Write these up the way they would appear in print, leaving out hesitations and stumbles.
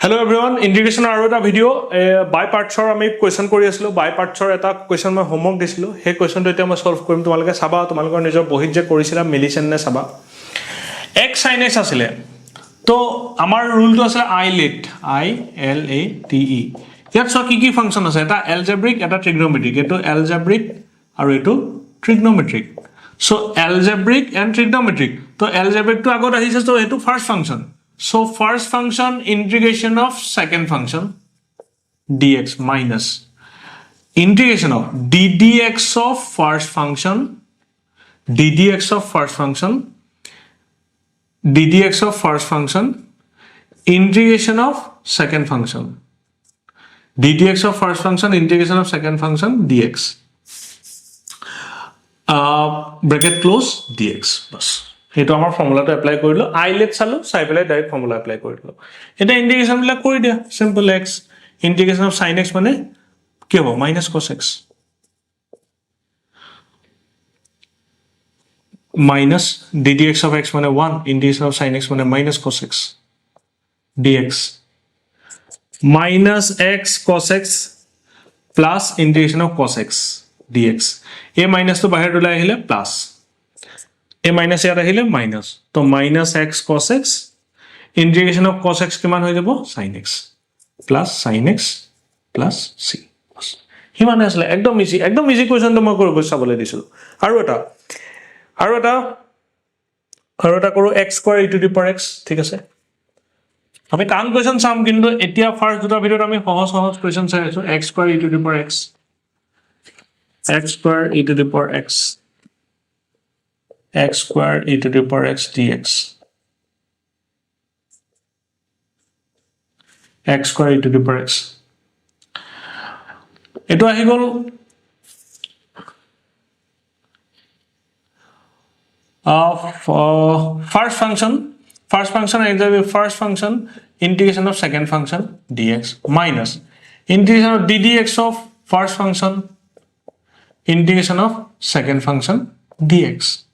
Hello everyone, integration আৰু এটা video বাই পাৰ্টছৰ আমি কোৱেশ্চন কৰি আছিলো বাই পাৰ্টছৰ এটা কোৱেশ্চন মই হোমৱৰ্ক দিছিলো সেই কোৱেশ্চনটো এতিয়া মই সলভ কৰিম তোমালোকে চাবা তোমালোকৰ নিজৰ বহিত যে কৰিছিলা মিলিছেন নে চাবা x sin x আছিলে তো আমাৰ ৰুলটো আছে I lit I L A T E ইয়াত সব কি ফাংচন আছে এটা algebraic এটা trigonometric এটো algebraic আৰু এটো trigonometric so algebraic and trigonometric তো algebraic to আগত আহিছে তো এটো first function So first function integration of second function dx minus integration of ddx of first function ddx of first function ddx of first function integration of second function ddx of first function integration of second function dx bracket close dx bas হেতু আমাৰ ফৰ্মুলাটো apply কৰিলো I late চালো চাই পেলাই direct formula apply কৰিলো এটা ইন্টিগ্ৰেশন বিলাক কৰি দিয়া simple x integration of sin x মানে কি হ'ব -cos x minus ddx of x মানে 1 integration of sin x মানে -cos x dx minus x cos x plus integration of cos x dx a minus to বাহিৰ ওলাই আহিলে plus a minus ইয়াত আহিলে minus তো minus x cos x integration of cos x কিমান হৈ যাব sin x plus c বস হিমানে আসলে একদম ইজি কোৱেশ্চনটো মই কৰিব চাবলৈ দিছিল আৰু এটা কৰো x square e to the power x ঠিক আছে আমি টান কোৱেশ্চন চাম কিন্তু এতিয়া ফাৰ্স্ট দুটা ভিডিওত আমি সহজ কোৱেশ্চন চাই আছো x square e to the power x x square e to the power x x square e to the power x dx x square e to the power x eto ahi gol first function integration of second function dx minus integration of ddx of first function integration of second function dx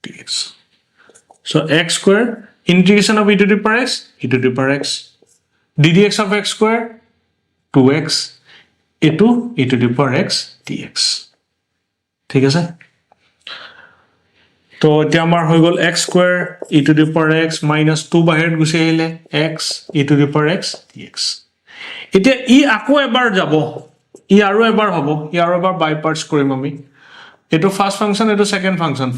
dx. So x square integration of e to the power x ddx of x square 2x into e to the power x dx ঠিক আছে তো এতিয়া আমাৰ হৈ গল x square e to the power x minus 2 বাহিৰ গুছি আহিলে x e to the power x dx এতিয়া ই আকৌ এবাৰ যাব ই আৰু এবাৰ হ'ব ই আৰু এবাৰ বাই পাৰ্টস কৰিম আমি এটো ফার্স্ট ফাংশন এটো second function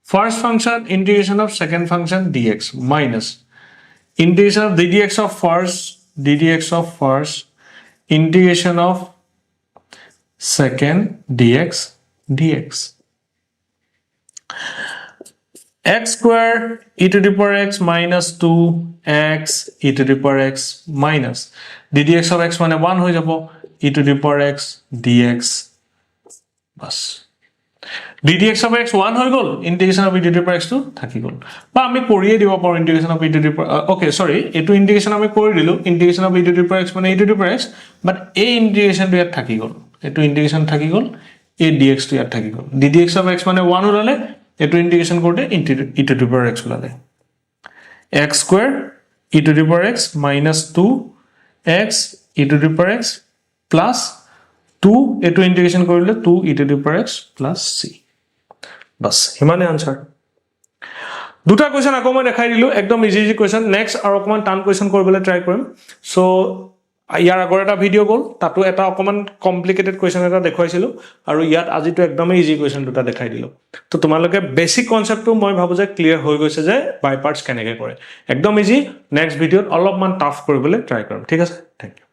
first function integration of second function dx minus integration of ddx of first integration of second dx x square e to the power x minus 2x e to the power x minus ddx of x মানে 1 হৈ যাব e to the power x dx bas ddx of x 1 হৈ গল integration of e to the power x to থাকি গল বা আমি কৰিয়ে দিব পাৰো integration of e to the power okay sorry এটো integration আমি কৰি দিলো integration of e to the power x মানে e to the power x but a integration টো ইয়াত থাকি গল এটো integration থাকি গল a dx টো ইয়াত থাকি গল ddx of x মানে 1 ওলালে এটো integration করতে e to the power x ওলালে x square e to the power x minus 2x e to the power x plus 2 এটো ইন্টিগ্রেশন কৰিলে 2 e to the power x plus c বাস হিমানে answer দুটা question আকৌ মই দেখাই দিলো একদম ইজি কোৱেশ্চন নেক্সট আৰু অকমান টান কোৱেশ্চন কৰিবলৈ ট্ৰাই কৰিম সো ইয়াৰ আগৰ এটা ভিডিও গল তাতো এটা অকমান কমপ্লিকেটেড কোৱেশ্চন এটা দেখাইছিলো আৰু ইয়াত আজিটো একদম ইজি কোৱেশ্চন দুটা দেখাই দিলো তো তোমালোকে বেসিক কনসেপ্টটো মই ভাবো যে ক্লিয়াৰ হৈ গৈছে যে বাই পাৰ্টস কেনেকৈ কৰে একদম ইজি নেক্সট ভিডিওত অলপমান টাফ কৰিবলৈ ট্ৰাই কৰিম ঠিক আছে থ্যাংক ইউ